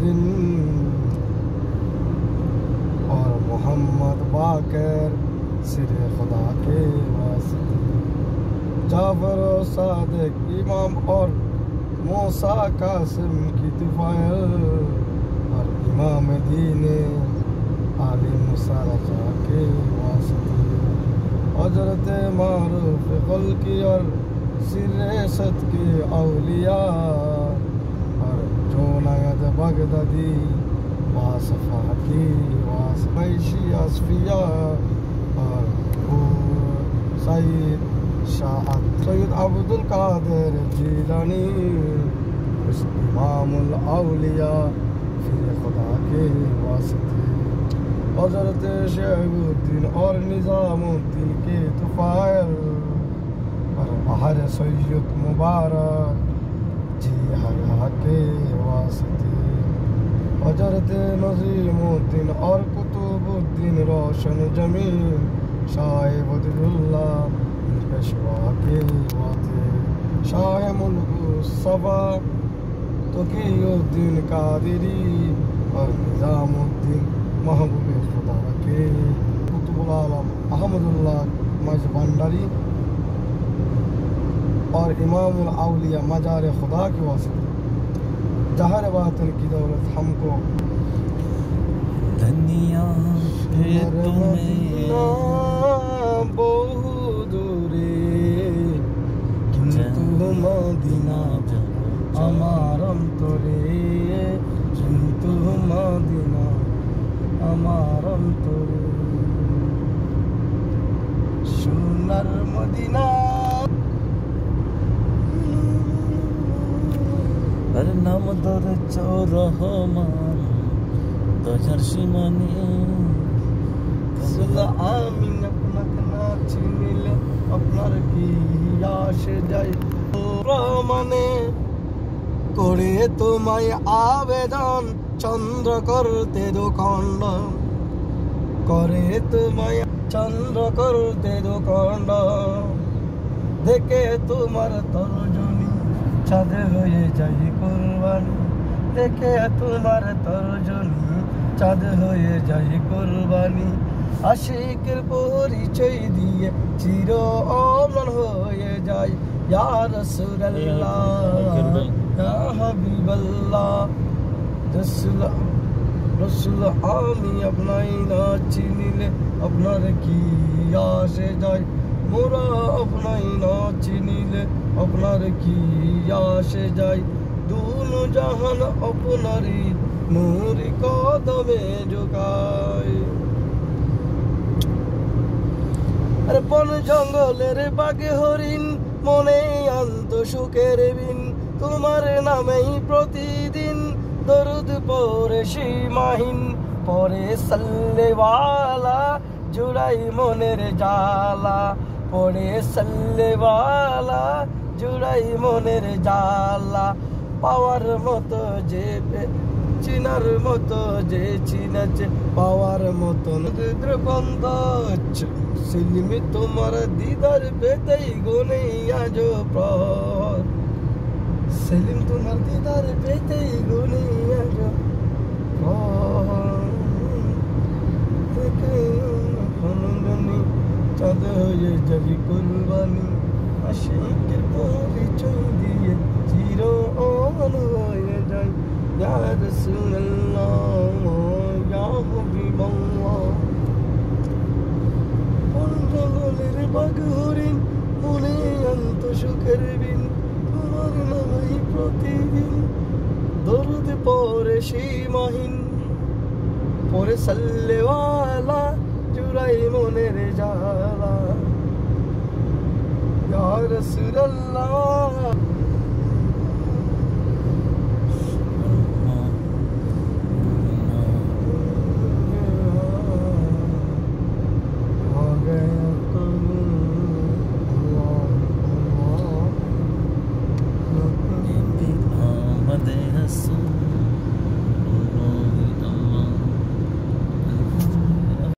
दिन और मोहम्मद बाकर सिरे खुदा के वास्ते, जाफर और सादिक इमाम और मूसा कासिम की तुफाइल और इमाम दीने आले मुसारफा के वास्ते, हजरत मारूफ खल्की और सिरसत के औलिया और जोनायत बगदादी वासफा की वासफैशी असफिया और सईद सैयद अब्दुल कादिर जीलानी इमामुल औलिया फिर खुदा के वास्ते, हजरत शहीबुद्दीन और निज़ामुद्दीन के तुफाइल और बहर सैयद मुबारक जी हया के वास्ते, हजरत नज़ीमुद्दीन और कुतुबुद्दीन रोशन जमीन शाह वदीउल्लाह पेशवा के वास्ते, शाह मुल्क सबा तकीउद्दीन कादिरी और निज़ामुद्दीन महबूब खुदा के, कुतुबुल आलम अहमदुल्लाह मज भंडारी और इमामुल औलिया मजार खुदा के वास्ते, जहर बातन की दौलत हमको दुनिया বহু দূরে কিন্তু মদিনা আমার অন্তরে, কিন্তু মদিনা আমার অন্তরে, সোনার মদিনা আর নাম ধরেছ রহমান দয়ার সীমানে, আমি আপনাকে না চিনিলে আপনার কি আসে যায়, মানে করে তোমায় আবেদন চন্দ্র করতে দুখণ্ড, করে তোমায় চন্দ্র করতে দুখণ্ড, দেখে তোমার তর্জনী চাঁদ হয়ে যায় কুরবানি, দেখে তোমার তর্জনী চাঁদ হয়ে যায় কুরবানি, আশিকের পরিচয় দিয়ে চির অমর হয়ে যায় ইয়া রাসূলুল্লাহ ইয়া হাবিবাল্লাহ, রসুল আমি আপনাই না চিনিলে আপনার কি আসে যায়, মোরা আপনাই না চিনিলে আপনার কি আসে যায়, দুনো জাহান আপনারই নূর কদমে ঝুঁকায়, আরে বন জঙ্গলের বাগে হরিণ মনে আন্ত সুখের বিন, তোমার নামেই প্রতিদিন দরুদ পড়ে সীমাহীন, পরে সাল্লেওয়ালা জুড়াই মনের জালা, পরে সাল্লেওয়ালা জুড়াই মনের জালা, পাওয়ার মতো যে চিনার মতো যে চিনেছে পাওয়ার মতন দ্রবন্ধ সিলমি তোমার দিদার পেতেই গোনে আজ প্রহর, সেলিম তোমার দিদার পেতেই গোনে আজ প্রহর, চাঁদ হয়ে যাবি কুরবানি, আশিকের পরিচয় দিয়ে চির অমর হয়ে যায় ইয়া রাসূলুল্লাহ ইয়া হাবিবাল্লাহ, জঙ্গলের বাঘ হরিণ মনে অন্ত সুখের বিন, তোমার নামেই প্রতিদিন দরুদ পড়ে সীমাহীন, পরে সাল্লেওয়ালা জুড়াই মনের জালা ইয়া রাসূলুল্লাহ।